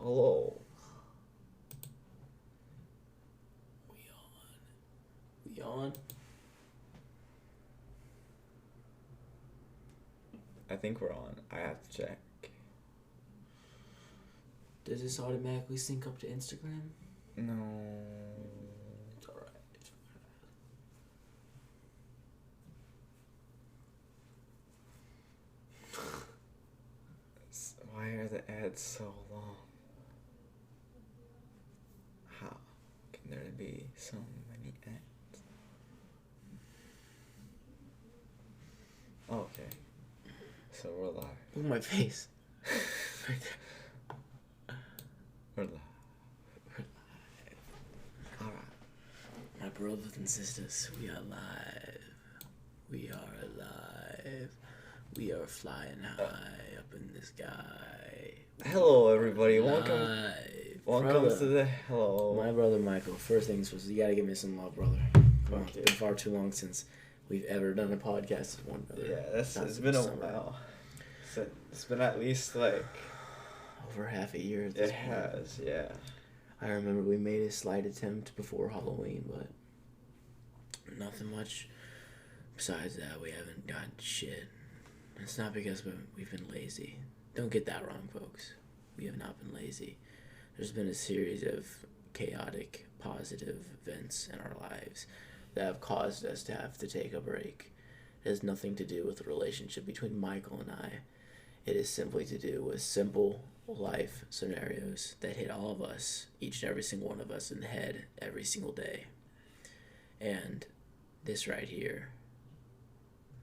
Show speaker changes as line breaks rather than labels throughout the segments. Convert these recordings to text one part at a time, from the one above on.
Hello.
We on?
I think we're on. I have to check.
Does this automatically sync up to Instagram?
No.
It's alright.
Why are the ads so long? How can there be so many ads? Okay. So we're live.
Look at my face. Right there.
We're live. Alright.
My brothers and sisters, we are live. We are alive. We are flying high up in the sky.
Hello, everybody. Welcome
Brother.
to the hello.
My brother Michael. First things first, you gotta give me some love, brother. Come on,
Okay.
it's been far too long since we've ever done a podcast with one brother.
Yeah, it's
Not
been a
summer.
while. It's been at least like
Over half a year. At this
it
point.
has, yeah.
I remember we made a slight attempt before Halloween, but nothing much. Besides that, we haven't done shit. It's not because we've been lazy. Don't get that wrong, folks. We have not been lazy. There's been a series of chaotic, positive events in our lives that have caused us to have to take a break. It has nothing to do with the relationship between Michael and I. It is simply to do with simple life scenarios that hit all of us, each and every single one of us in the head every single day. And this right here,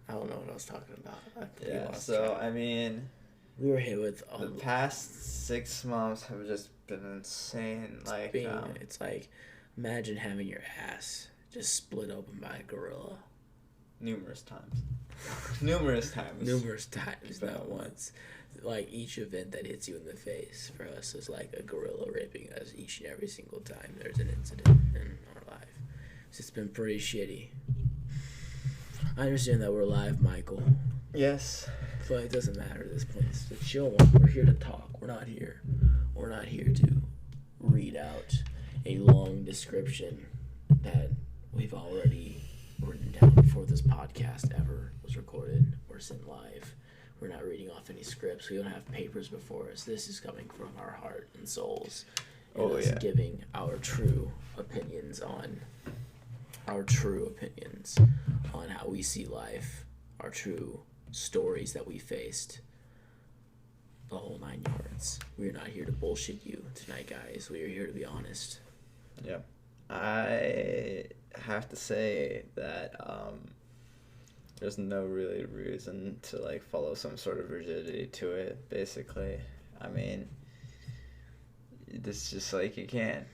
I don't know what I was talking about.
Yeah, so I mean,
we were hit with
the past 6 months have just been insane.
It's like, imagine having your ass just split open by a gorilla.
Numerous times. Numerous times,
Not once. Like, each event that hits you in the face for us is like a gorilla raping us each and every single time there's an incident in our life. So it's been pretty shitty. I understand that we're live, Michael,
Yes.
but it doesn't matter at this point. It's a chill one. We're here to talk. We're not here to read out a long description that we've already written down before this podcast ever was recorded or sent live. We're not reading off any scripts. We don't have papers before us. This is coming from our heart and souls. And us giving our true opinions on how we see life, our true stories that we faced, the whole 9 yards. We're not here to bullshit you tonight, guys. We are here to be honest.
Yep. I have to say that there's no really reason to like follow some sort of rigidity to it, basically. I mean, it's just like you can't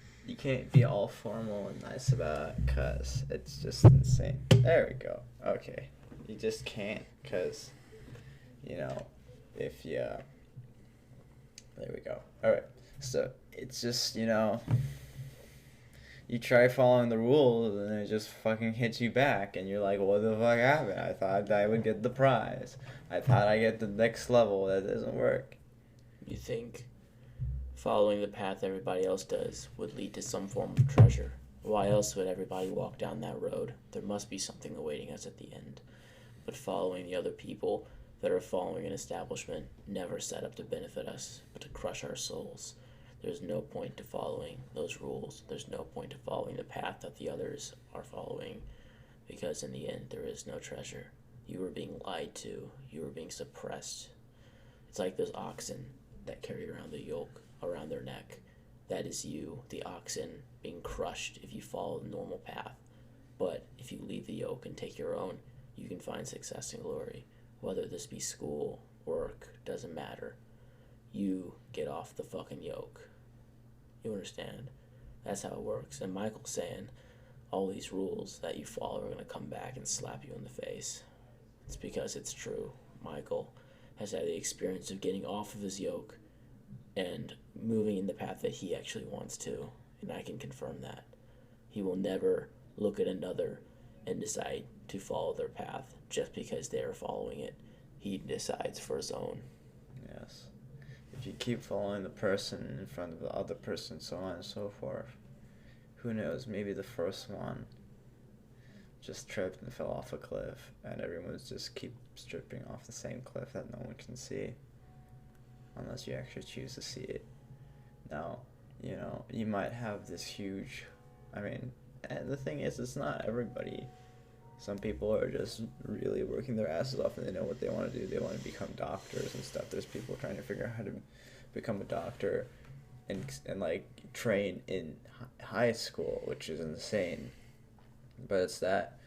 be all formal and nice about it because it's just insane. There we go. Okay. You just can't because, if you... There we go. All right. So it's just, you try following the rules and it just fucking hits you back and you're like, what the fuck happened? I thought I would get the prize. I thought I'd get the next level. That doesn't work.
You think following the path everybody else does would lead to some form of treasure? Why else would everybody walk down that road? There must be something awaiting us at the end. But following the other people that are following an establishment never set up to benefit us, but to crush our souls. There's no point to following those rules. There's no point to following the path that the others are following, because in the end, there is no treasure. You were being lied to. You were being suppressed. It's like those oxen that carry around the yoke around their neck. That is you, the oxen, being crushed if you follow the normal path. But if you leave the yoke and take your own, you can find success and glory. Whether this be school, work, doesn't matter. You get off the fucking yoke. You understand? That's how it works. And Michael's saying all these rules that you follow are going to come back and slap you in the face. It's because it's true. Michael has had the experience of getting off of his yoke and moving in the path that he actually wants to. And I can confirm that. He will never look at another and decide to follow their path just because they are following it. He decides for his own.
Yes. if you keep following the person in front of the other person, so on and so forth, who knows, maybe the first one just tripped and fell off a cliff, and everyone's just keep stripping off the same cliff that no one can see, unless you actually choose to see it. Now, you might have this huge, and the thing is, it's not everybody. Some people are just really working their asses off and they know what they want to do. They want to become doctors and stuff. There's people trying to figure out how to become a doctor and like train in high school, which is insane. But it's that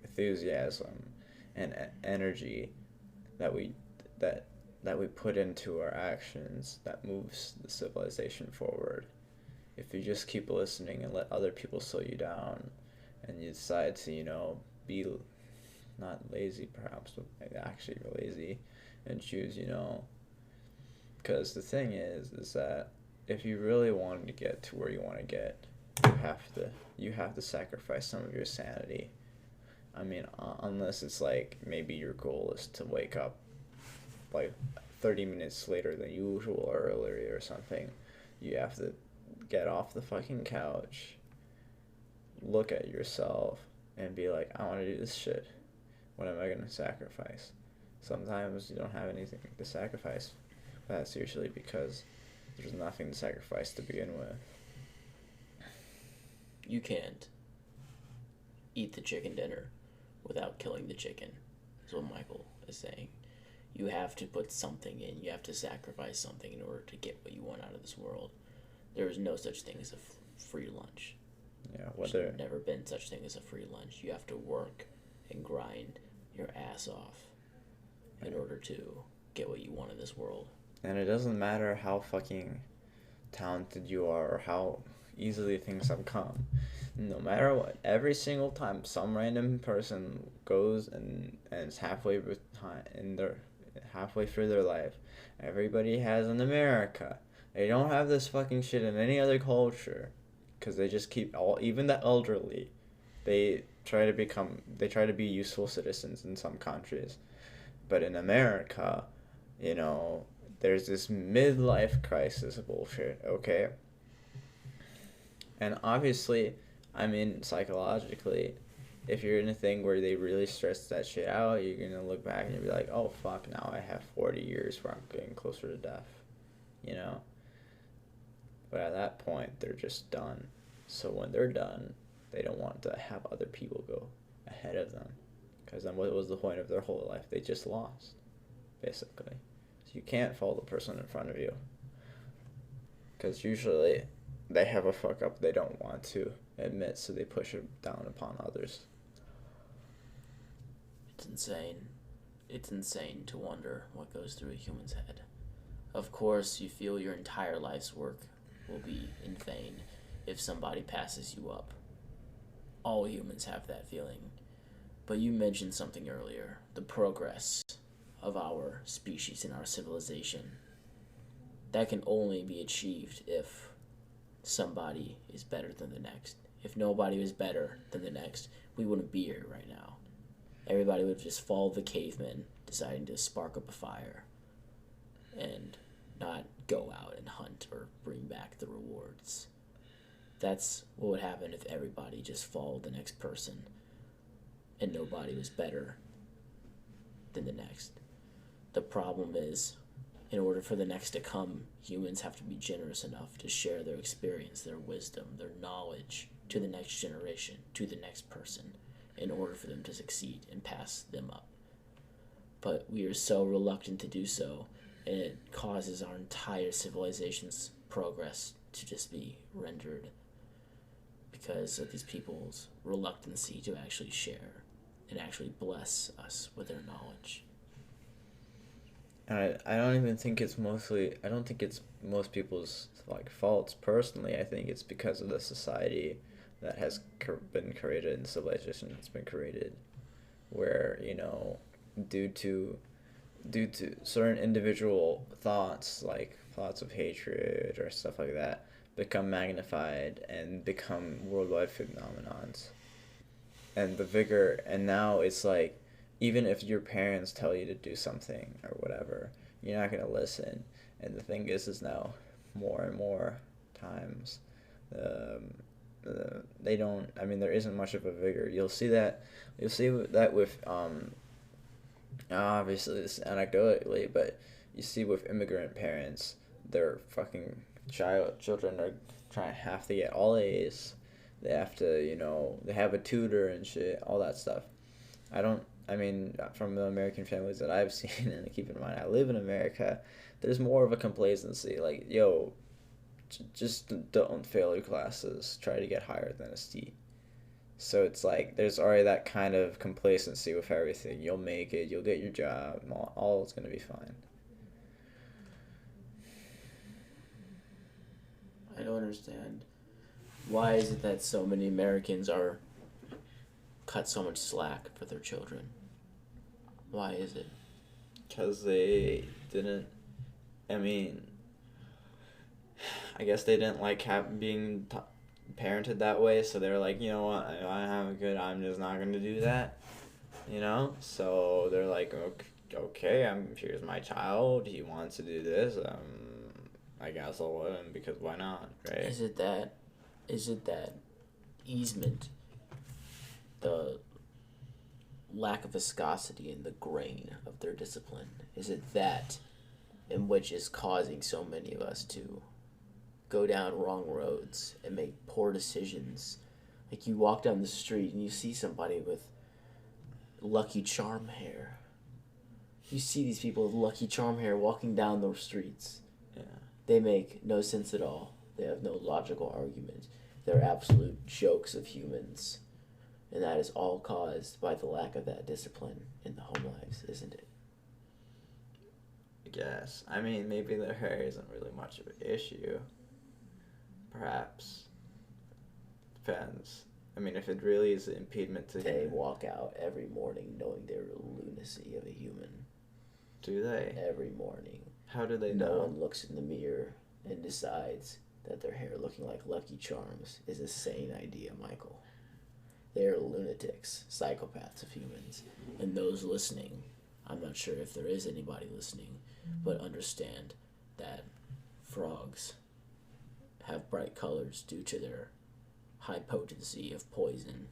enthusiasm and energy that we put into our actions that moves the civilization forward. If you just keep listening and let other people slow you down, and you decide to, be not lazy perhaps, but actually lazy, and choose, because the thing is that if you really wanted to get to where you want to get, you have to sacrifice some of your sanity. Unless it's like maybe your goal is to wake up like 30 minutes later than usual or earlier or something. You have to get off the fucking couch, look at yourself, and be like, I want to do this shit. What am I going to sacrifice? Sometimes you don't have anything to sacrifice. But that's usually because there's nothing to sacrifice to begin with.
You can't eat the chicken dinner without killing the chicken, is what Michael is saying. You have to put something in. You have to sacrifice something in order to get what you want out of this world. There is no such thing as a free lunch.
Yeah,
There's never been such thing as a free lunch. You have to work and grind your ass off in order to get what you want in this world.
And it doesn't matter how fucking talented you are or how easily things have come. No matter what, every single time some random person goes and is halfway through their life, everybody has in America. They don't have this fucking shit in any other culture, because they just keep even the elderly, they try to be useful citizens in some countries, but in America, there's this midlife crisis bullshit, okay? And obviously, psychologically, if you're in a thing where they really stress that shit out, you're gonna look back and you'll be like, oh fuck, now I have 40 years where I'm getting closer to death, But at that point, they're just done. So when they're done, they don't want to have other people go ahead of them, because then what was the point of their whole life? They just lost, basically. So you can't follow the person in front of you, because usually they have a fuck up they don't want to admit, so they push it down upon others.
It's insane. It's insane to wonder what goes through a human's head. Of course, you feel your entire life's work will be in vain if somebody passes you up. All humans have that feeling. But you mentioned something earlier, the progress of our species and our civilization. That can only be achieved if somebody is better than the next. If nobody was better than the next, we wouldn't be here right now. Everybody would just follow the cavemen deciding to spark up a fire and not go out and hunt or bring back the rewards. That's what would happen if everybody just followed the next person and nobody was better than the next. The problem is, in order for the next to come, humans have to be generous enough to share their experience, their wisdom, their knowledge to the next generation, to the next person, in order for them to succeed and pass them up. But we are so reluctant to do so, and it causes our entire civilization's progress to just be rendered because of these people's reluctancy to actually share and actually bless us with their knowledge.
And I don't even think it's I don't think it's most people's faults personally. I think it's because of the society that has been created and civilization that's been created, where due to certain individual thoughts, like thoughts of hatred or stuff like that, become magnified and become worldwide phenomenons. And now it's like, even if your parents tell you to do something or whatever, you're not gonna listen. And the thing is now, more and more times, um, they don't. I mean, there isn't much of a vigor. You'll see that. You'll see that with obviously this is anecdotally, but you see with immigrant parents, their fucking children are trying have to get all A's. They have to, they have a tutor and shit, all that stuff. I mean, from the American families that I've seen, and keep in mind, I live in America, there's more of a complacency. Like, yo, just don't fail your classes. Try to get higher than a C. So it's like, there's already that kind of complacency with everything. You'll make it, you'll get your job, all is going to be fine.
I don't understand. Why is it that so many Americans are cut so much slack for their children? Why is it?
Because they didn't, I mean, I guess they didn't like being parented that way, so they were like, you know what, I have a good, I'm just not going to do that, So they're like, okay, here's my child, he wants to do this, I guess I'll let him, because why not, right?
Is it that easement, the lack of viscosity in the grain of their discipline? Is it that in which is causing so many of us to go down wrong roads and make poor decisions? Like, you walk down the street and you see somebody with Lucky Charm hair. You see these people with Lucky Charm hair walking down those streets.
Yeah.
They make no sense at all. They have no logical argument. They're absolute jokes of humans. And that is all caused by the lack of that discipline in the home lives, isn't it?
I guess. I mean, maybe their hair isn't really much of an issue. Perhaps. Depends. I mean, if it really is an impediment to...
They walk out every morning knowing their lunacy of a human.
Do they?
Every morning.
How do they know?
No one looks in the mirror and decides that their hair looking like Lucky Charms is a sane idea, Michael. They are lunatics, psychopaths of humans. And those listening, I'm not sure if there is anybody listening, but understand that frogs have bright colors due to their high potency of poison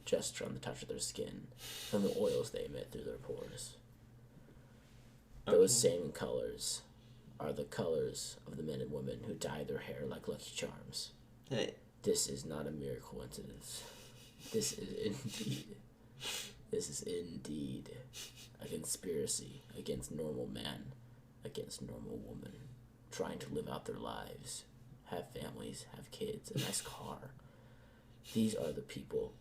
just from the touch of their skin from the oils they emit through their pores. Okay. Those same colors are the colors of the men and women who dye their hair like Lucky Charms.
Hey.
This is not a mere coincidence. This is indeed a conspiracy against normal man, against normal woman, trying to live out their lives, have families, have kids, a nice car. These are the people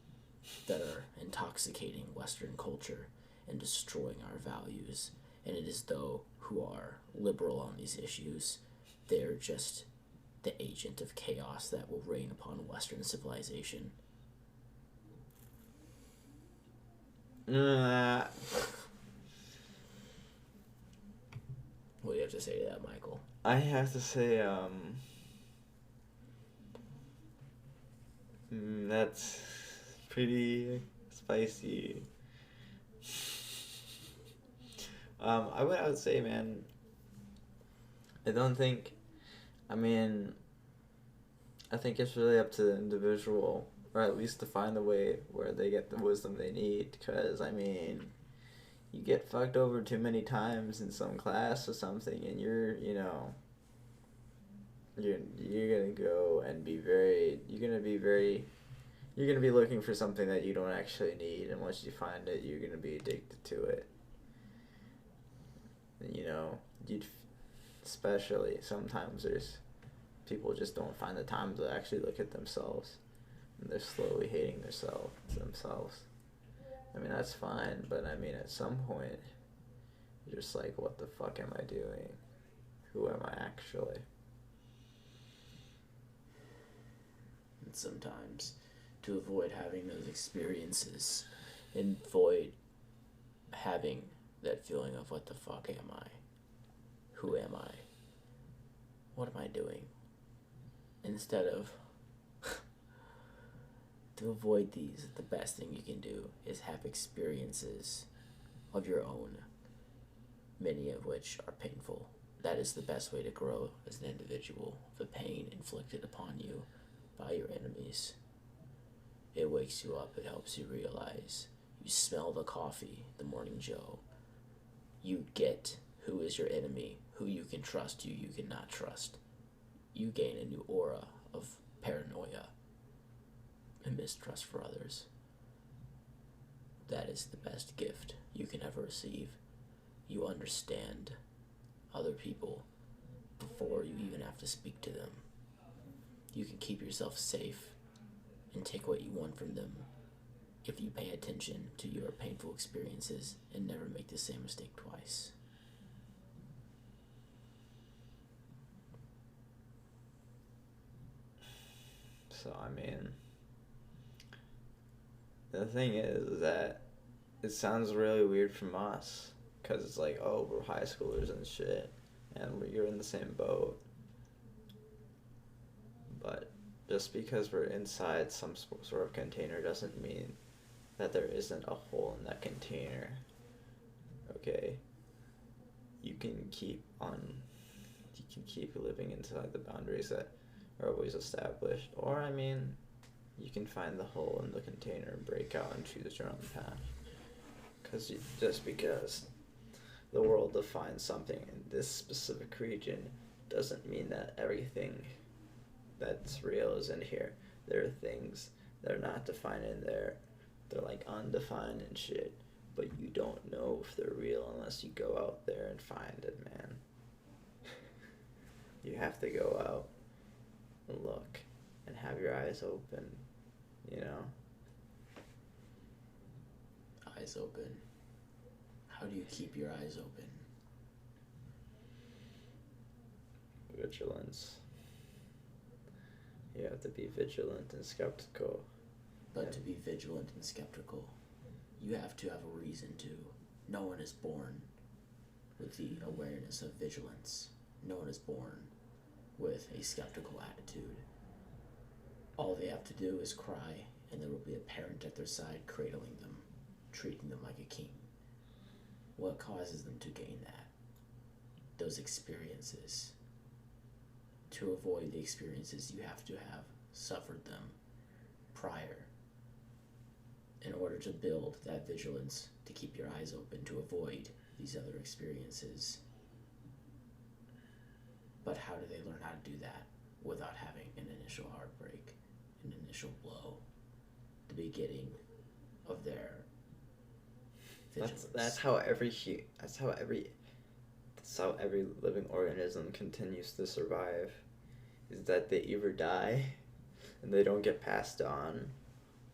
that are intoxicating Western culture and destroying our values. And it is those who are liberal on these issues. They're just the agent of chaos that will reign upon Western civilization. What do you have to say to that, Michael?
I have to say, that's pretty spicy. I would say, man, I think it's really up to the individual, or at least to find the way where they get the wisdom they need, because, you get fucked over too many times in some class or something, and you're gonna go and you're gonna be looking for something that you don't actually need, and once you find it, you're gonna be addicted to it. And, especially sometimes there's people just don't find the time to actually look at themselves, and they're slowly hating themselves. That's fine, but at some point, you're just like, what the fuck am I doing? Who am I actually?
And sometimes, to avoid having those experiences, and avoid having that feeling of what the fuck am I? Who am I? What am I doing? Instead of to avoid these, the best thing you can do is have experiences of your own, many of which are painful. That is the best way to grow as an individual, the pain inflicted upon you by your enemies. It wakes you up, it helps you realize. You smell the coffee, the morning Joe. You get who is your enemy, who you can trust, who you cannot trust. You gain a new aura of paranoia and mistrust for others. That is the best gift you can ever receive. You understand other people before you even have to speak to them. You can keep yourself safe and take what you want from them if you pay attention to your painful experiences and never make the same mistake twice.
So, I mean, the thing is that it sounds really weird from us, because it's like, oh, we're high schoolers and shit, and you're in the same boat. But just because we're inside some sort of container doesn't mean that there isn't a hole in that container. Okay? You can keep living inside the boundaries that are always established. Or, I mean, you can find the hole in the container and break out and choose your own path. Just because the world defines something in this specific region doesn't mean that everything that's real is in here. There are things that are not defined in there. They're like undefined and shit. But you don't know if they're real unless you go out there and find it, man. You have to go out and look and have your eyes open, you know?
Eyes open. How do you keep your eyes open?
Vigilance. You have to be vigilant and skeptical.
But to be vigilant and skeptical, you have to have a reason to. No one is born with the awareness of vigilance. No one is born with a skeptical attitude. All they have to do is cry, and there will be a parent at their side cradling them, treating them like a king. What causes them to gain that? Those experiences. To avoid the experiences, you have to have suffered them prior in order to build that vigilance, to keep your eyes open, to avoid these other experiences. But how do they learn how to do that without having an initial heartbreak, an initial blow, the beginning of their vigilance?
That's how every living organism continues to survive, is that they either die and they don't get passed on,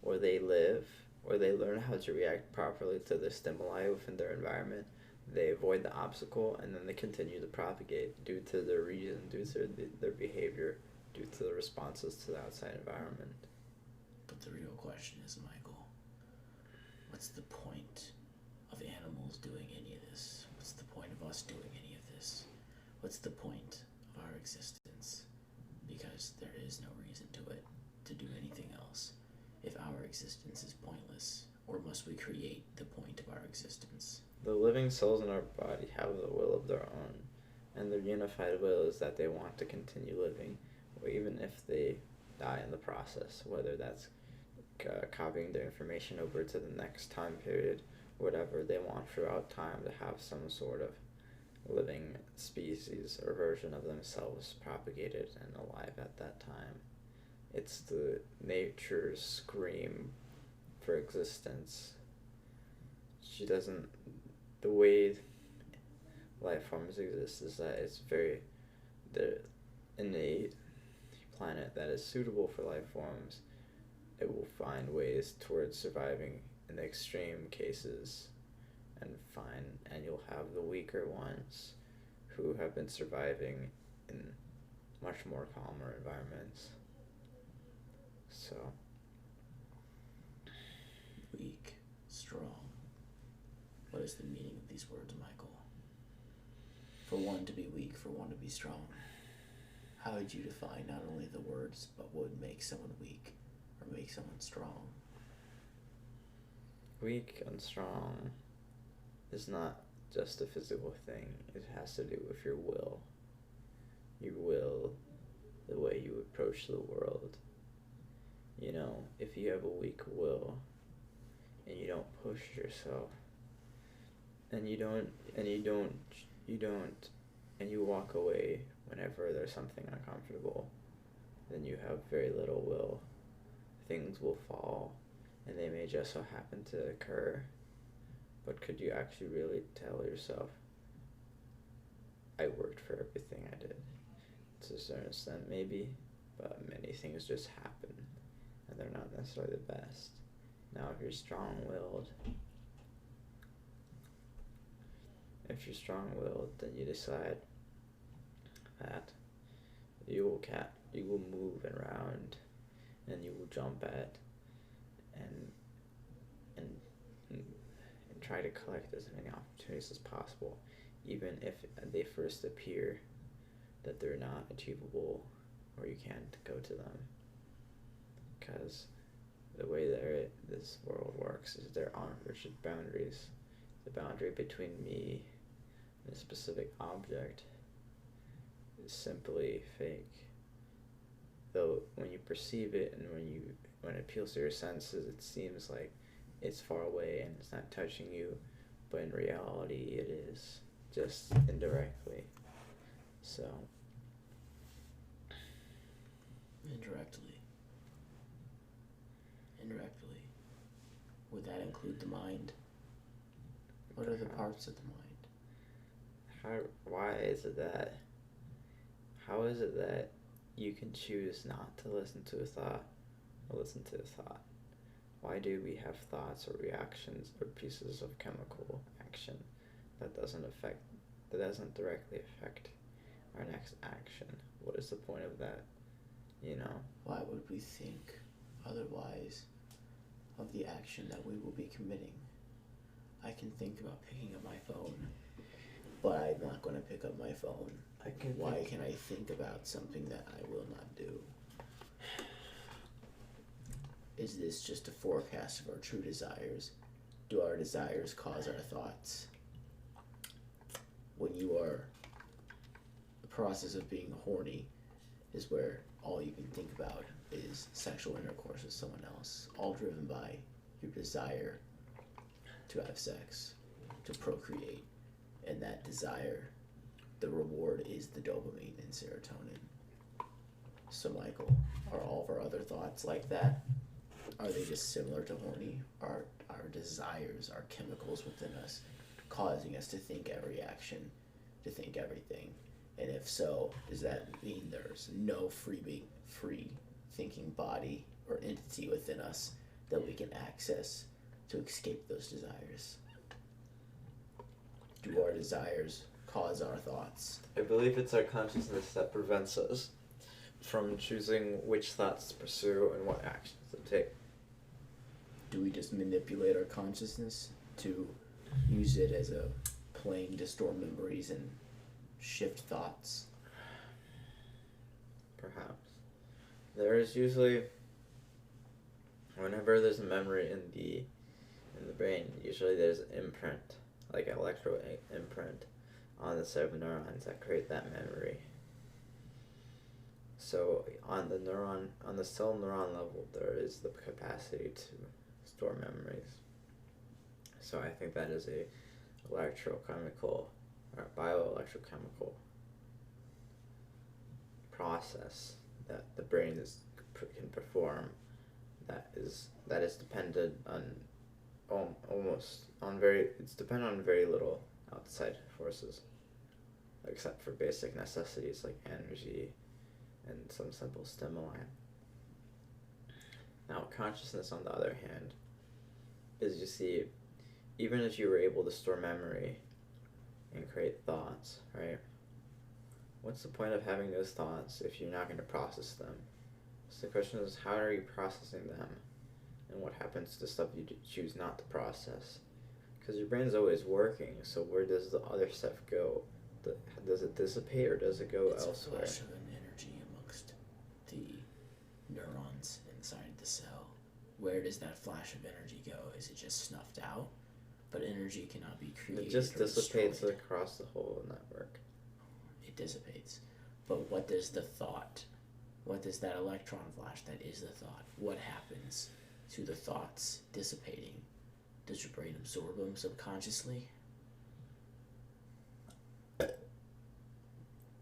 or they live, or they learn how to react properly to the stimuli within their environment. They avoid the obstacle, and then they continue to propagate due to their reason, due to their behavior, due to the responses to the outside environment.
But the real question is, Michael, what's the point of animals doing any of this? What's the point of us doing any of this? What's the point of our existence? Because there is no reason to do anything else. If our existence is pointless, or must we create the point of our existence?
The living souls in our body have a will of their own, and their unified will is that they want to continue living, or even if they die in the process, whether that's copying their information over to the next time period, whatever they want throughout time to have some sort of living species or version of themselves propagated and alive at that time. It's the nature's scream for existence. The way life forms exist is that it's the innate planet that is suitable for life forms. It will find ways towards surviving in the extreme cases, and you'll have the weaker ones who have been surviving in much more calmer environments. So,
weak, strong. What is the meaning of these words, Michael? For one to be weak, for one to be strong. How would you define not only the words, but what would make someone weak or make someone strong?
Weak and strong. is not just a physical thing. It has to do with your will. Your will, the way you approach the world. You know, if you have a weak will and you don't push yourself and you walk away whenever there's something uncomfortable, then you have very little will. Things will fall and they may just so happen to occur. But could you actually really tell yourself, I worked for everything I did? To a certain extent, maybe, but many things just happen, and they're not necessarily the best. Now, if you're strong-willed, then you decide that you will move around, and you will jump at, and try to collect as many opportunities as possible, even if they first appear that they're not achievable or you can't go to them. Because the way that this world works is there aren't rigid boundaries. The boundary between me and a specific object is simply fake. Though when you perceive it and when it appeals to your senses, it seems like it's far away and it's not touching you, but in reality it is, just indirectly. So
indirectly, would that include the mind? What are the parts of the mind?
How is it that you can choose not to listen to a thought or listen to a thought? Why do we have thoughts or reactions or pieces of chemical action that doesn't directly affect our next action? What is the point of that? You know?
Why would we think otherwise of the action that we will be committing? I can think about picking up my phone, but I'm not going to pick up my phone. Why can I think about something that I will not do? Is this just a forecast of our true desires? Do our desires cause our thoughts? When you are, the process of being horny is where all you can think about is sexual intercourse with someone else, all driven by your desire to have sex, to procreate. And that desire, the reward is the dopamine and serotonin. So Michael, are all of our other thoughts like that? Are they just similar to horny? Are our desires, our chemicals within us, causing us to think every action, to think everything? And if so, does that mean there's no free thinking body or entity within us that we can access to escape those desires? Do our desires cause our thoughts?
I believe it's our consciousness that prevents us from choosing which thoughts to pursue and what actions to take.
Do we just manipulate our consciousness to use it as a plane to store memories and shift thoughts?
Perhaps. There is usually, whenever there's a memory in the brain, usually there's an imprint, like an electro imprint on the set of neurons that create that memory. So on the cell neuron level, there is the capacity to store memories. So I think that is a electrochemical or bioelectrochemical process that the brain can perform that is dependent on it's dependent on very little outside forces, except for basic necessities like energy and some simple stimuli. Now, consciousness, on the other hand, is, you see, even if you were able to store memory and create thoughts, right? What's the point of having those thoughts if you're not going to process them? So the question is, how are you processing them? And what happens to stuff you choose not to process? Because your brain's always working, so where does the other stuff go? Does it dissipate or does it go elsewhere?
It's a flash of an energy amongst the neurons inside the cell. Where does that flash of energy go? Is it just snuffed out? But energy cannot be created.
It just
or
dissipates
destroyed.
across the whole network.
It dissipates. But what does the thought, what does that electron flash that is the thought, what happens to the thoughts dissipating? Does your brain absorb them subconsciously?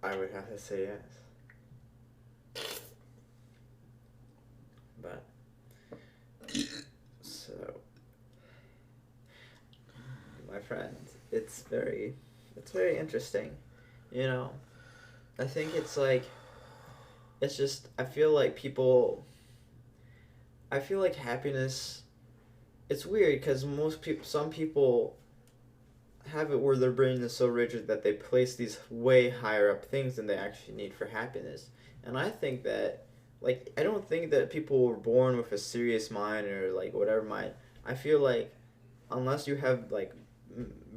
I would have to say yes. But, so, my friend, it's very interesting, you know. I think it's like, it's just, I feel like happiness, it's weird because some people have it where their brain is so rigid that they place these way higher up things than they actually need for happiness. And I think that, like, I don't think that people were born with a serious mind or, like, whatever mind. I feel like unless you have, like,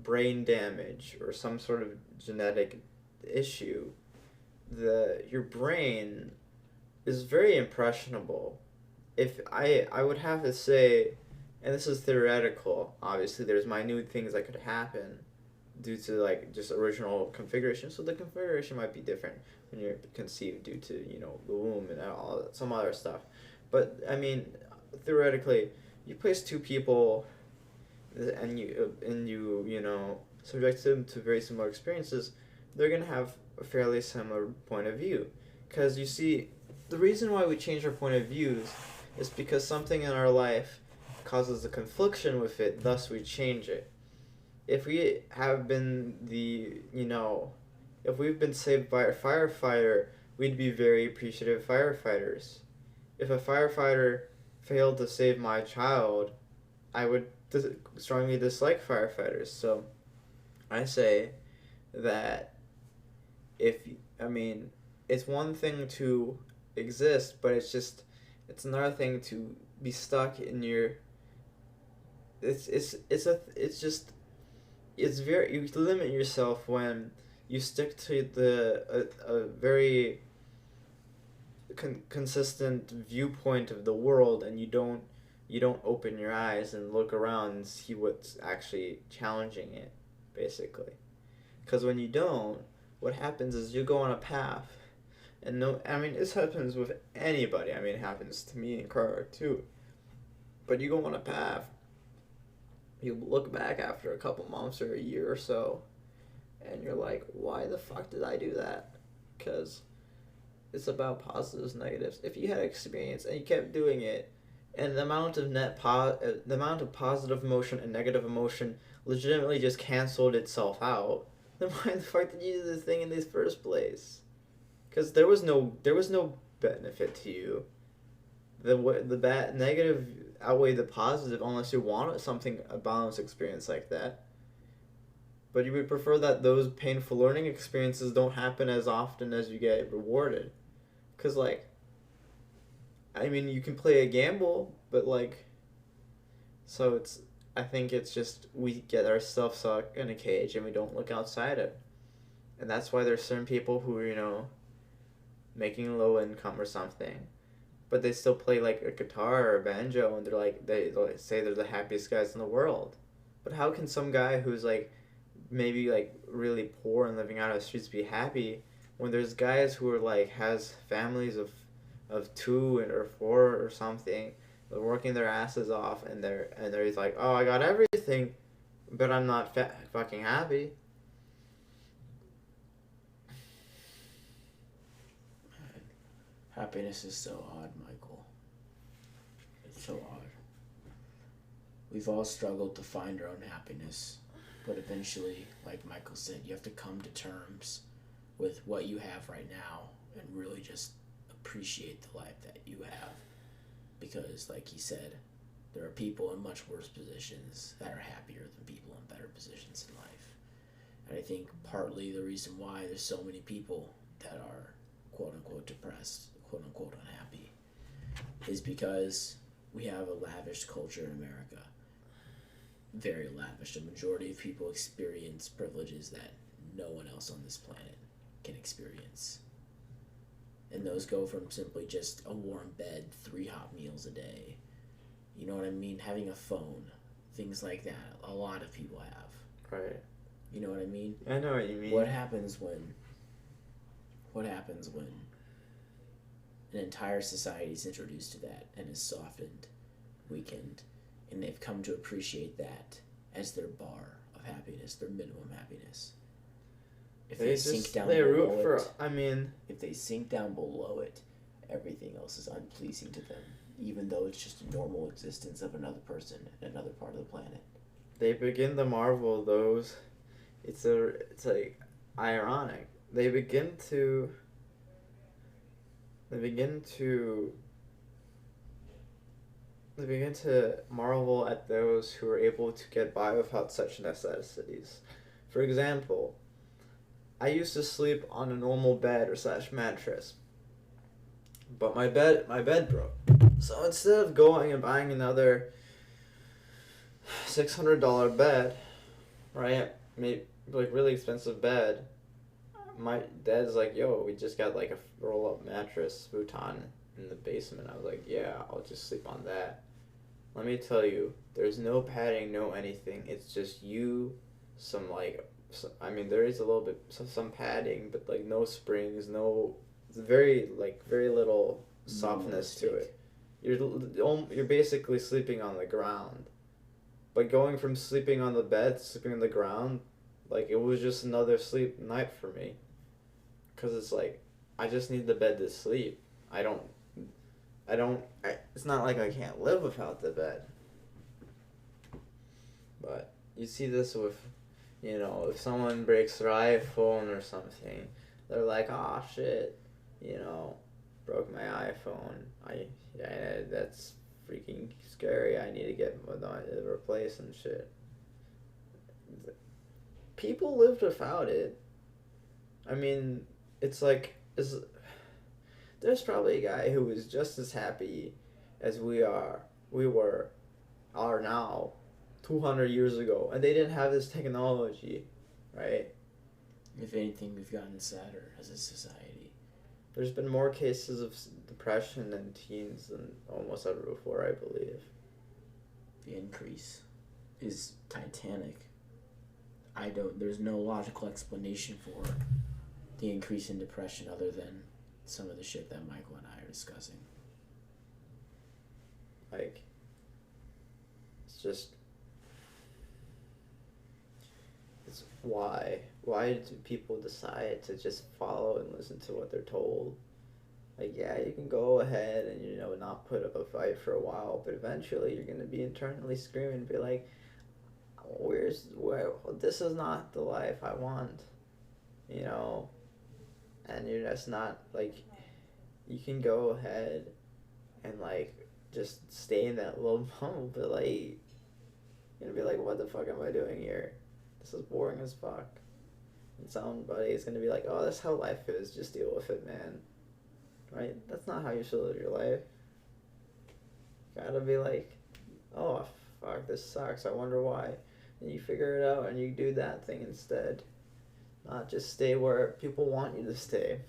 brain damage or some sort of genetic issue, your brain is very impressionable. If I would have to say, and this is theoretical, obviously there's minute things that could happen due to, like, just original configuration, so the configuration might be different when you're conceived due to, you know, the womb and all some other stuff. But I mean, theoretically, you place two people and you know, subject them to very similar experiences, they're gonna have a fairly similar point of view. Because you see, the reason why we change our point of views is because something in our life causes a confliction with it, thus we change it. If we have been if we've been saved by a firefighter, we'd be very appreciative firefighters. If a firefighter failed to save my child, I would strongly dislike firefighters. So I say that it's one thing to exist, but it's another thing to be stuck in your. You limit yourself when you stick to a very consistent viewpoint of the world, and you don't open your eyes and look around and see what's actually challenging it, basically. Because when you don't, what happens is you go on a path, and this happens with anybody. It happens to me and Carter too. But you go on a path, you look back after a couple months or a year or so, and you're like, why the fuck did I do that? Because it's about positives and negatives. If you had experience and you kept doing it, and the amount of positive emotion and negative emotion legitimately just canceled itself out, then why the fuck did you do this thing in the first place? Because there was no benefit to you. The negative outweighed the positive unless you wanted a balanced experience like that. But you would prefer that those painful learning experiences don't happen as often as you get rewarded. Because, you can play a gamble, but, I think it's just we get ourselves stuck in a cage and we don't look outside it. And that's why there's certain people who are, making low income or something, but they still play, a guitar or a banjo, and they say they're the happiest guys in the world. But how can some guy who's, maybe, really poor and living out of the streets be happy when there's guys who are, has families of 2 or 4 or something, they're working their asses off, and they're like, oh, I got everything, but I'm not fucking happy.
Happiness is so odd, Michael. It's so odd. We've all struggled to find our own happiness, but eventually, like Michael said, you have to come to terms with what you have right now and really just appreciate the life that you have. Because, like he said, there are people in much worse positions that are happier than people in better positions in life. And I think partly the reason why there's so many people that are quote-unquote depressed, quote-unquote unhappy, is because we have a lavish culture in America. Very lavish. The majority of people experience privileges that no one else on this planet can experience. And those go from simply just a warm bed, 3 hot meals a day. You know what I mean? Having a phone things like that. A lot of people have.
Right.
You know what I mean?
I know what you mean.
What happens when an entire society is introduced to that and is softened, weakened, and they've come to appreciate that as their bar of happiness, their minimum happiness? If they sink down below it, if they sink down below it, everything else is unpleasing to them, even though it's just a normal existence of another person in another part of the planet.
They begin to marvel those. It's like ironic. They begin to marvel at those who are able to get by without such necessities. For example, I used to sleep on a normal bed or / mattress, but my bed broke. So instead of going and buying another $600 bed, right? Maybe like really expensive bed. My dad's like, yo, we just got like a roll up mattress futon in the basement. I was like, yeah, I'll just sleep on that. Let me tell you, there's no padding, no anything. It's just you, there is a little bit some padding, but like no springs, no, very little softness to it. You're basically sleeping on the ground. But going from sleeping on the bed to sleeping on the ground, like, it was just another sleep night for me. Because it's like, I just need the bed to sleep. It's not like I can't live without the bed. But you see this with, if someone breaks their iPhone or something, they're like, oh shit, broke my iPhone. That's freaking scary. I need to get it replaced and shit. People lived without it. It's like, there's probably a guy who was just as happy as we are now 200 years ago, and they didn't have this technology, right?
If anything, we've gotten sadder as a society.
There's been more cases of depression in teens than almost ever before, I believe.
The increase is titanic. There's no logical explanation for the increase in depression other than some of the shit that Michael and I are discussing.
Like, it's why do people decide to just follow and listen to what they're told? Like, yeah, you can go ahead and, not put up a fight for a while, but eventually you're going to be internally screaming and be like, this is not the life I want, and you're just not, like, you can go ahead and, like, just stay in that little bubble, but, like, you're going to be like, what the fuck am I doing here? This is boring as fuck. And somebody is going to be like, oh, that's how life is, just deal with it, man. Right? That's not how you should live your life. You gotta be like, oh, fuck, this sucks, I wonder why. And you figure it out and you do that thing instead. Not just stay where people want you to stay.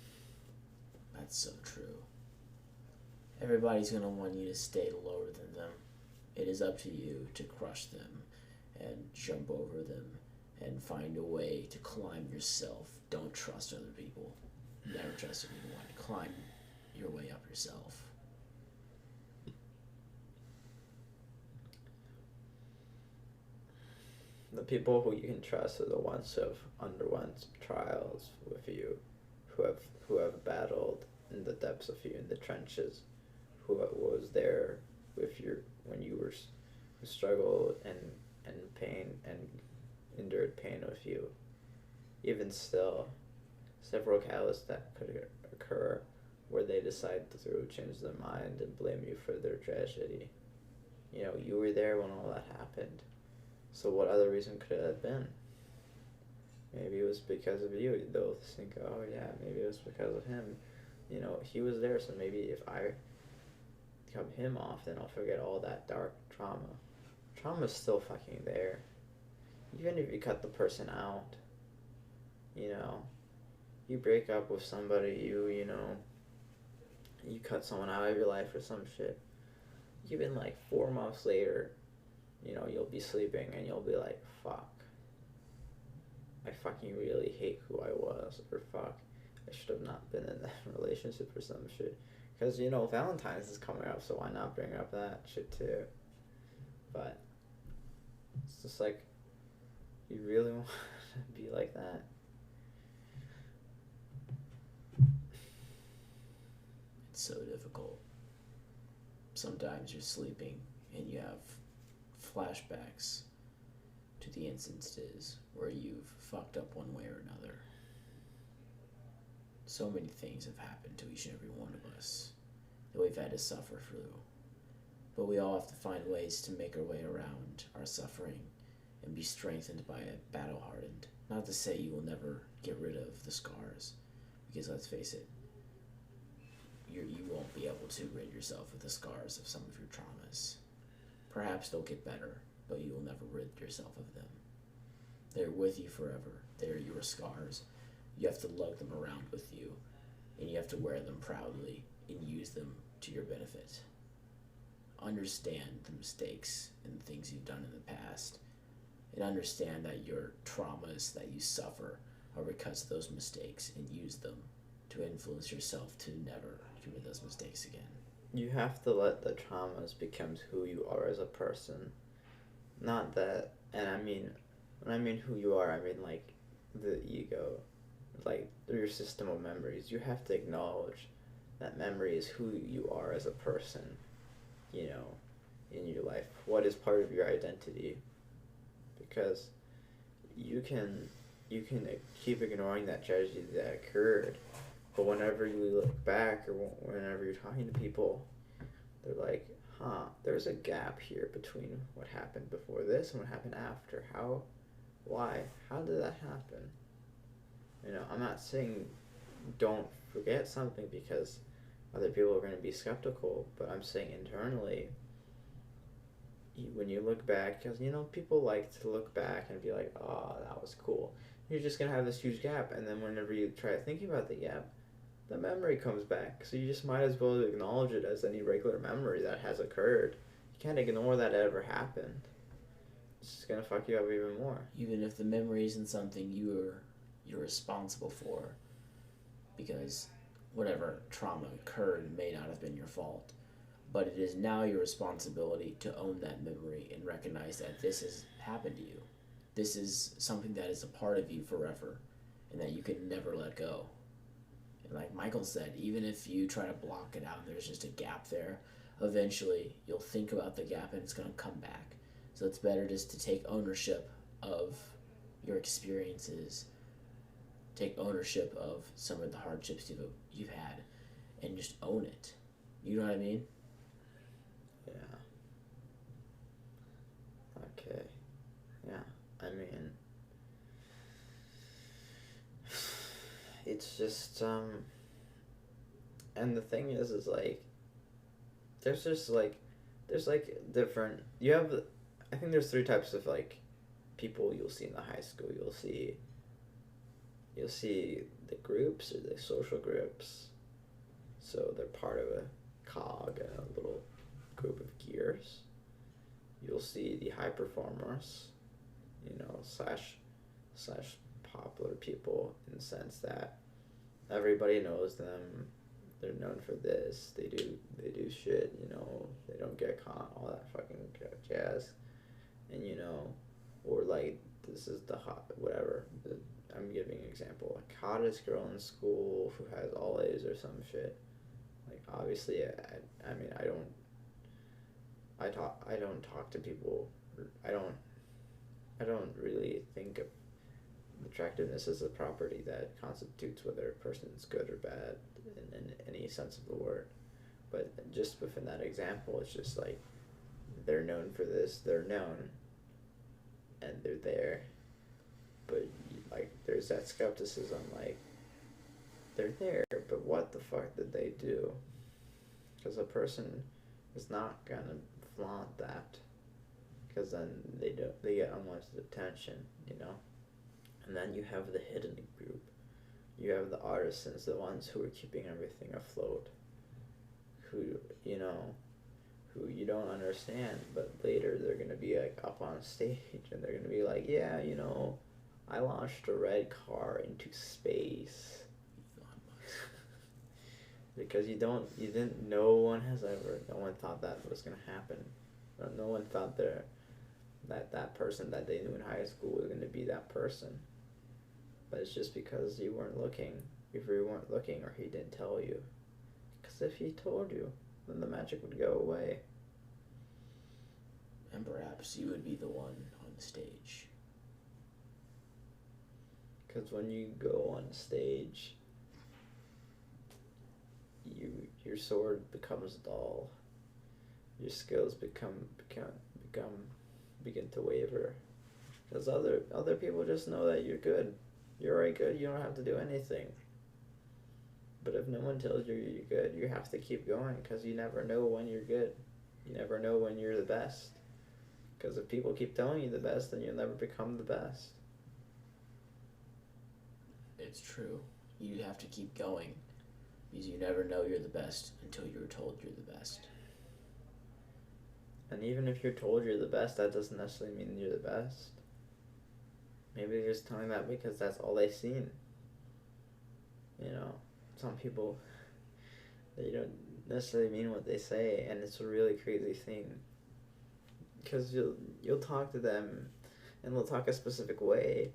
That's so true. Everybody's going to want you to stay lower than them. It is up to you to crush them and jump over them and find a way to climb yourself. Don't trust other people. Never trust anyone. Climb your way up yourself.
The people who you can trust are the ones who have underwent trials with you, who have battled in the depths of you, in the trenches, who was there with you when you were struggled and pain and endured pain with you. Even still, several catalysts that could occur where they decide to change their mind and blame you for their tragedy. You were there when all that happened. So what other reason could it have been? Maybe it was because of you. They'll think, oh yeah, maybe it was because of him. He was there, so maybe if I cut him off, then I'll forget all that dark trauma. Trauma's still fucking there. Even if you cut the person out, you break up with somebody, you cut someone out of your life or some shit. Even like 4 months later, you'll be sleeping and you'll be like, fuck, I fucking really hate who I was, or fuck, I should have not been in that relationship or some shit. Because, Valentine's is coming up, so why not bring up that shit too? But it's just like, you really want to be like that?
It's so difficult. Sometimes you're sleeping and you have flashbacks to the instances where you've fucked up one way or another. So many things have happened to each and every one of us that we've had to suffer through. But we all have to find ways to make our way around our suffering and be strengthened by it, battle-hardened. Not to say you will never get rid of the scars, because let's face it, you won't be able to rid yourself of the scars of some of your traumas. Perhaps they'll get better, but you will never rid yourself of them. They're with you forever. They're your scars. You have to lug them around with you, and you have to wear them proudly and use them to your benefit. Understand the mistakes and the things you've done in the past, and understand that your traumas that you suffer are because of those mistakes, and use them to influence yourself to never commit those mistakes again.
You have to let the traumas become who you are as a person. Not that, and when I mean who you are, I mean like the ego, like your system of memories. You have to acknowledge that memory is who you are as a person, in your life. What is part of your identity? Because you can keep ignoring that tragedy that occurred, but whenever you look back or whenever you're talking to people, they're like, there's a gap here between what happened before this and what happened after. Why? How did that happen? I'm not saying don't forget something because other people are going to be skeptical, but I'm saying internally, when you look back, because, people like to look back and be like, oh, that was cool. You're just going to have this huge gap, and then whenever you try thinking about the gap, the memory comes back, so you just might as well acknowledge it as any regular memory that has occurred. You can't ignore that it ever happened. It's just gonna fuck you up even more.
Even if the memory isn't something you're responsible for, because whatever trauma occurred may not have been your fault, but it is now your responsibility to own that memory and recognize that this has happened to you. This is something that is a part of you forever, and that you can never let go. Like Michael said, even if you try to block it out and there's just a gap there, eventually you'll think about the gap and it's going to come back. So it's better just to take ownership of your experiences, take ownership of some of the hardships you've had, and just own it. You know what I mean?
Yeah. Okay. Yeah. I mean, it's just, and the thing is like, there's different, I think there's 3 types of, like, people you'll see in the high school. You'll see the groups, or the social groups, so they're part of a cog in a little group of gears. You'll see the high performers, slash popular people, in the sense that everybody knows them. They're known for this. They do shit. They don't get caught. All that fucking jazz. And or like, this is the hot whatever. I'm giving an example. Like, hottest girl in school who has all A's or some shit. Like, obviously, I mean, I don't talk to people. I don't really think of attractiveness as a property that constitutes whether a person is good or bad in any sense of the word. But just within that example, it's just like, they're known for this, they're known, and they're there. But, like, there's that skepticism, like, they're there, but what the fuck did they do? Because a person is not gonna flaunt that, because then they get unwanted attention, And then you have the hidden group. You have the artisans, the ones who are keeping everything afloat, who you don't understand, but later they're gonna be like up on stage and they're gonna be like, yeah, I launched a red car into space. Because no one thought that was gonna happen. No one thought that person that they knew in high school was gonna be that person. But it's just because you weren't looking. If you weren't looking, or he didn't tell you. Because if he told you, then the magic would go away.
And perhaps you would be the one on the stage.
Because when you go on stage, your sword becomes dull. Your skills begin to waver. Because other people just know that you're good. You're already good. You don't have to do anything. But if no one tells you you're good, you have to keep going, because you never know when you're good. You never know when you're the best. Because if people keep telling you the best, then you'll never become the best.
It's true. You have to keep going, because you never know you're the best until you're told you're the best.
And even if you're told you're the best, that doesn't necessarily mean you're the best. Maybe they're just telling that because that's all they've seen. Some people, they don't necessarily mean what they say, and it's a really crazy thing. Because you'll talk to them, and they'll talk a specific way,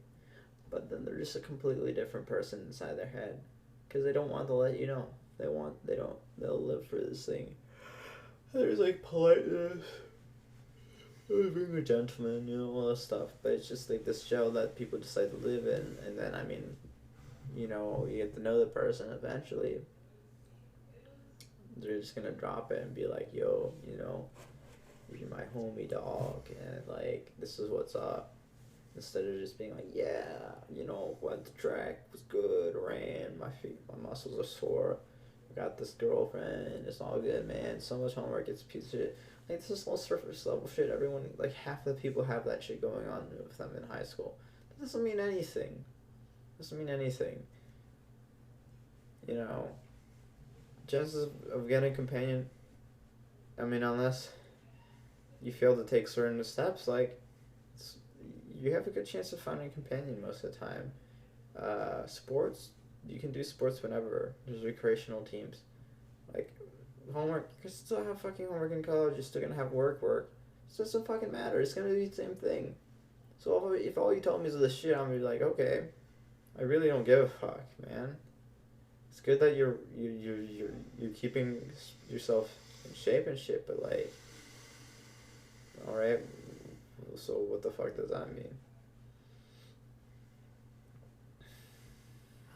but then they're just a completely different person inside their head. Because they don't want to let you know. They'll live for this thing. There's like politeness, being a gentleman, all that stuff. But it's just like this shell that people decide to live in, and then, you get to know the person eventually. They're just gonna drop it and be like, yo, you're my homie dog, and like, this is what's up. Instead of just being like, yeah, went the track, was good, ran, my muscles are sore, I got this girlfriend, it's all good, man, so much homework, it's a piece of shit. Like, this is all surface level shit. Everyone, like, half the people have that shit going on with them in high school. That doesn't mean anything. Chances of getting a companion, unless you fail to take certain steps, like, you have a good chance of finding a companion most of the time. Sports, you can do sports whenever. There's recreational teams. Like, homework, you can still have fucking homework in college. You're still gonna have work. It doesn't fucking matter. It's gonna be the same thing. So if all you told me is this shit, I'm gonna be like, okay, I really don't give a fuck, man. It's good that you're keeping yourself in shape and shit, but like, all right. So what the fuck does that mean?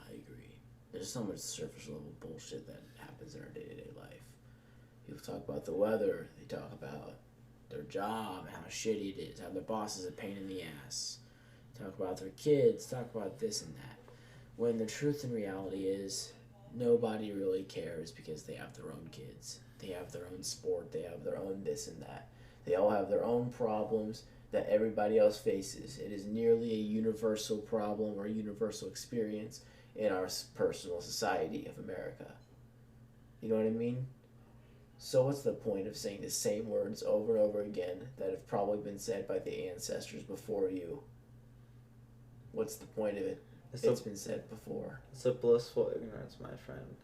I agree. There's so much surface level bullshit that happens in our day-to-day life. People talk about the weather. They talk about their job, how shitty it is, how their boss is a pain in the ass. Talk about their kids. Talk about this and that. When the truth and reality is, nobody really cares because they have their own kids. They have their own sport. They have their own this and that. They all have their own problems that everybody else faces. It is nearly a universal problem or universal experience in our personal society of America. You know what I mean? So what's the point of saying the same words over and over again that have probably been said by the ancestors before you? What's the point of it? It's been said before.
It's a blissful ignorance, my friend.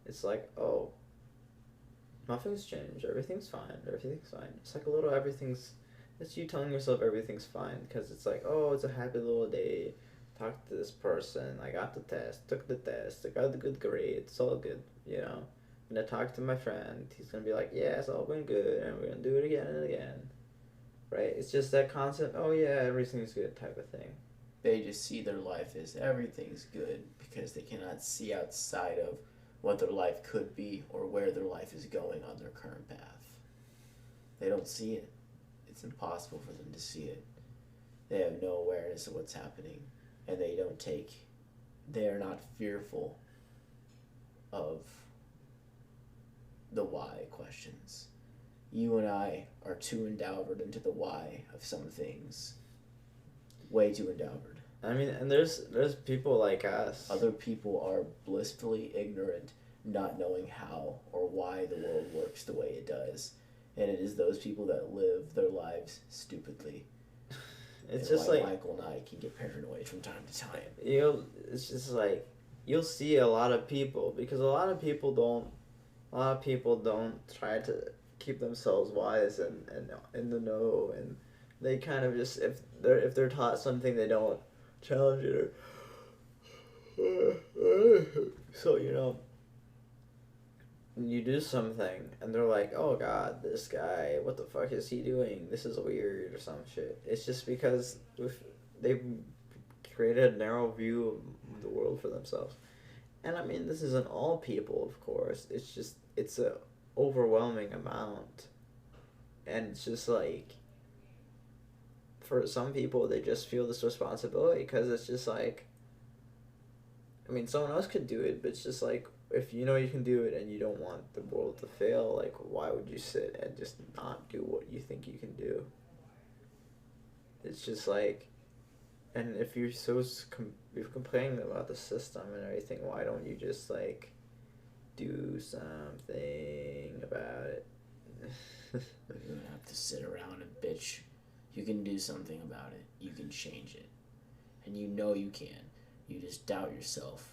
It's like, oh, nothing's changed. Everything's fine. It's like a little it's you telling yourself everything's fine, because it's like, oh, it's a happy little day. Talked to this person. I got the test. Took the test. I got the good grade. It's all good, I'm gonna talk to my friend. He's gonna be like, yeah, it's all been good, and we're gonna do it again and again. Right? It's just that concept, oh yeah, everything's good type of thing.
They just see their life as everything's good because they cannot see outside of what their life could be or where their life is going on their current path. They don't see it. It's impossible for them to see it. They have no awareness of what's happening, and they are not fearful of the why questions. You and I are too endowed into the why of some things. Way too endowed.
And there's people like us.
Other people are blissfully ignorant not knowing how or why the world works the way it does. And it is those people that live their lives stupidly.
It's
and
just
why
like
Michael and I can get paranoid from time to time.
it's just like you'll see a lot of people, because a lot of people don't try to keep themselves wise and in the know, and they kind of just, if they're taught something, they don't challenge it. So you do something and they're like, oh god, this guy, what the fuck is he doing, this is weird or some shit. It's just because they've created a narrow view of the world for themselves. And I mean, this isn't all people, of course. It's just, it's a overwhelming amount. And it's just like, for some people, they just feel this responsibility because it's just like, I mean, someone else could do it, but it's just like, if you know you can do it and you don't want the world to fail, like, why would you sit and just not do what you think you can do? It's just like, and if you're you're complaining about the system and everything, why don't you just, like, do something about it?
You don't have to sit around and bitch. You can do something about it. You can change it. And you know you can. You just doubt yourself.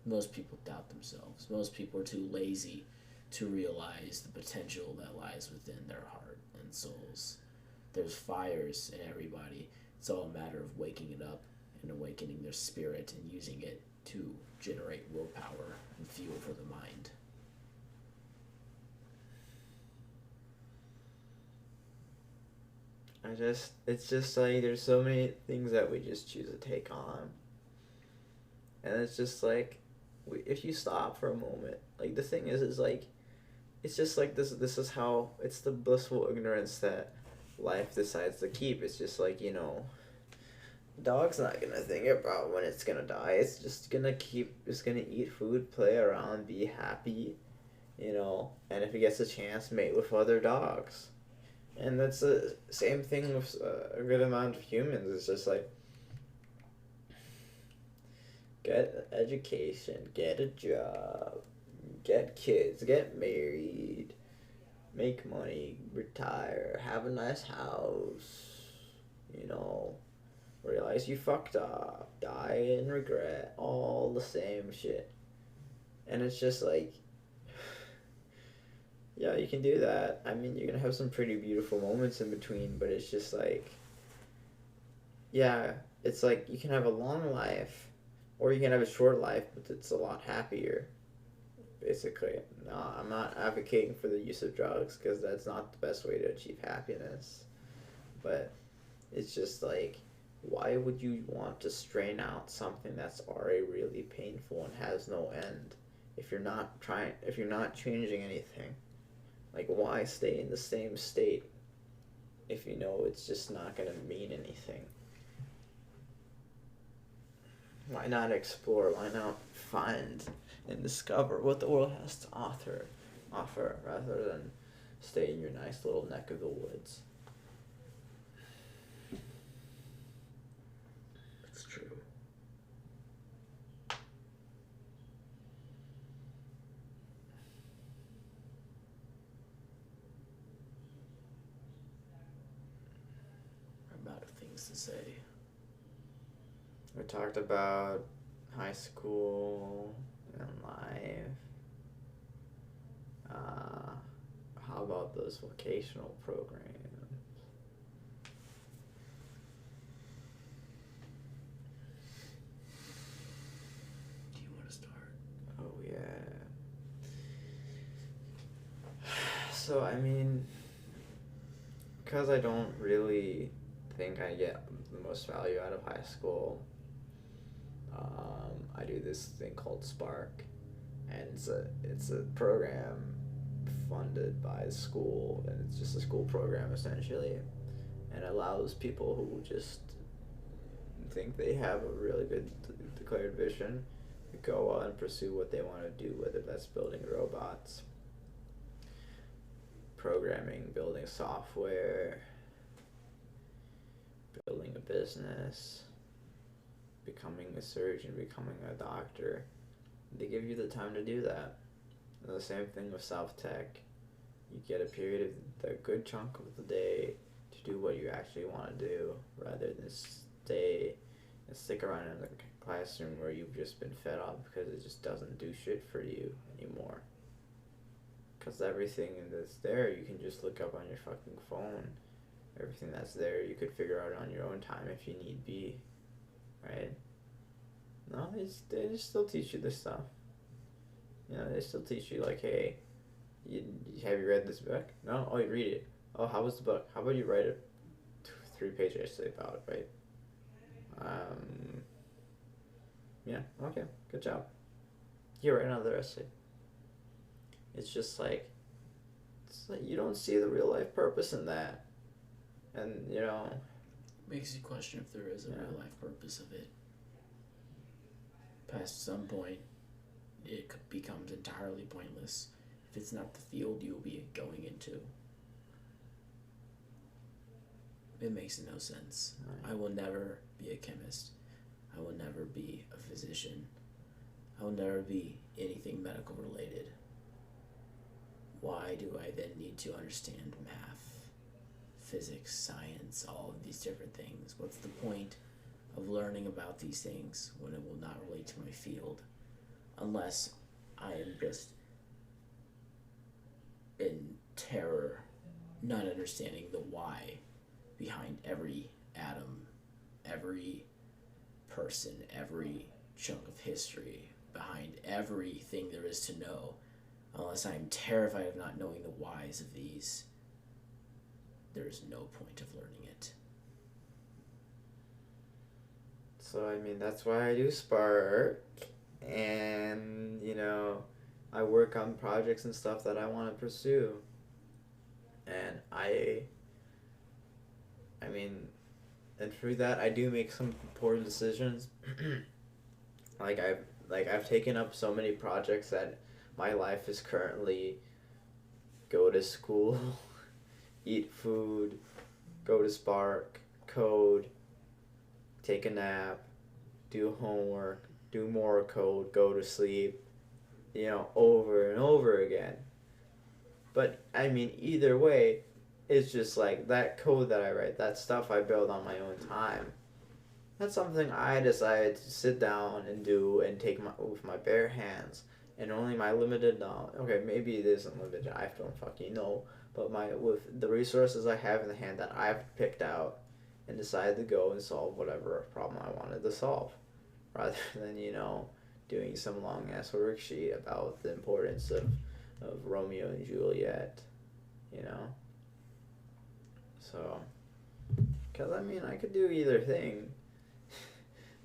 Most people doubt themselves. Most people are too lazy to realize the potential that lies within their heart and souls. There's fires in everybody. It's all a matter of waking it up and awakening their spirit and using it to generate willpower and fuel for the mind.
It's just like, there's so many things that we just choose to take on. And it's just like, if you stop for a moment, like, the thing is like, it's just like, this is how, it's the blissful ignorance that life decides to keep. It's just like, dog's not gonna think about when it's gonna die. It's just gonna eat food, play around, be happy, and if it gets a chance, mate with other dogs. And that's the same thing with a good amount of humans. It's just like, get an education, get a job, get kids, get married, make money, retire, have a nice house, realize you fucked up, die in regret, all the same shit. And it's just like, yeah, you can do that. I mean, you're gonna have some pretty beautiful moments in between, but it's just like, yeah, it's like, you can have a long life, or you can have a short life, but it's a lot happier, basically. No, I'm not advocating for the use of drugs, because that's not the best way to achieve happiness. But it's just like, why would you want to strain out something that's already really painful and has no end if you're not changing anything? Like, why stay in the same state if you know it's just not going to mean anything? Why not explore? Why not find and discover what the world has to offer rather than stay in your nice little neck of the woods?
That's true. I'm out of things to say.
We talked about high school and life. How about those vocational programs?
Do you want to start?
Oh, yeah. So, I mean, because I don't really think I get the most value out of high school, I do this thing called Spark, and it's a program funded by the school, and it's just a school program essentially, and allows people who just think they have a really good declared vision to go out and pursue what they want to do, whether that's building robots, programming, building software, building a business, becoming a surgeon, becoming a doctor, They give you the time to do that. And the same thing with self-tech. You get a period of a good chunk of the day to do what you actually want to do, rather than stick around in the classroom where you've just been fed up because it just doesn't do shit for you anymore. Because everything that's there, you can just look up on your fucking phone. Everything that's there, you could figure out on your own time if you need be, right? No, they just still teach you this stuff. You know, they still teach you, like, hey, have you read this book? No? Oh, you read it. Oh, how was the book? How about you write a 3-page essay about it, right? Yeah, okay, good job. Here, write another essay. It's just like you don't see the real life purpose in that. And, you know...
Makes you question if there is a real life purpose of it. Past some point, it becomes entirely pointless if it's not the field you'll be going into. It makes no sense. Right. I will never be a chemist. I will never be a physician. I will never be anything medical related. Why do I then need to understand math, physics, science, all of these different things? What's the point of learning about these things when it will not relate to my field? Unless I am just in terror, not understanding the why behind every atom, every person, every chunk of history, behind everything there is to know. Unless I am terrified of not knowing the whys of these, there is no point of learning it.
So, I mean, that's why I do Spark. And, you know, I work on projects and stuff that I want to pursue. And I mean, and through that, I do make some poor decisions. I've taken up so many projects that my life is currently go to school, eat food, go to Spark, code, take a nap, do homework, do more code, go to sleep, you know, over and over again. But, I mean, either way, it's just like that code that I write, that stuff I build on my own time. That's something I decided to sit down and do and take with my bare hands. And only my limited knowledge, okay, maybe it isn't limited, I don't fucking know, but with the resources I have in the hand that I've picked out and decided to go and solve whatever problem I wanted to solve, rather than, you know, doing some long ass worksheet about the importance of Romeo and Juliet, you know. So, because, I mean, I could do either thing.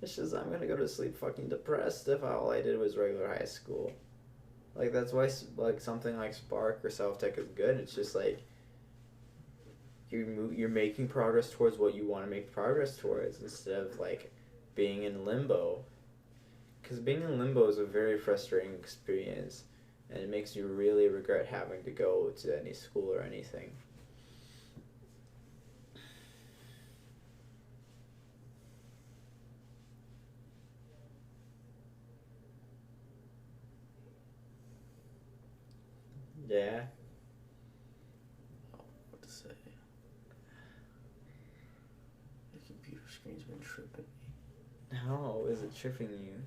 It's just I'm going to go to sleep fucking depressed if all I did was regular high school. Like, that's why, like, something like Spark or Self-Tech is good. It's just, like, you're making progress towards what you want to make progress towards instead of, like, being in limbo. Because being in limbo is a very frustrating experience, and it makes you really regret having to go to any school or anything. Yeah.
Oh, what to say? The computer screen's been tripping me.
How is it tripping you?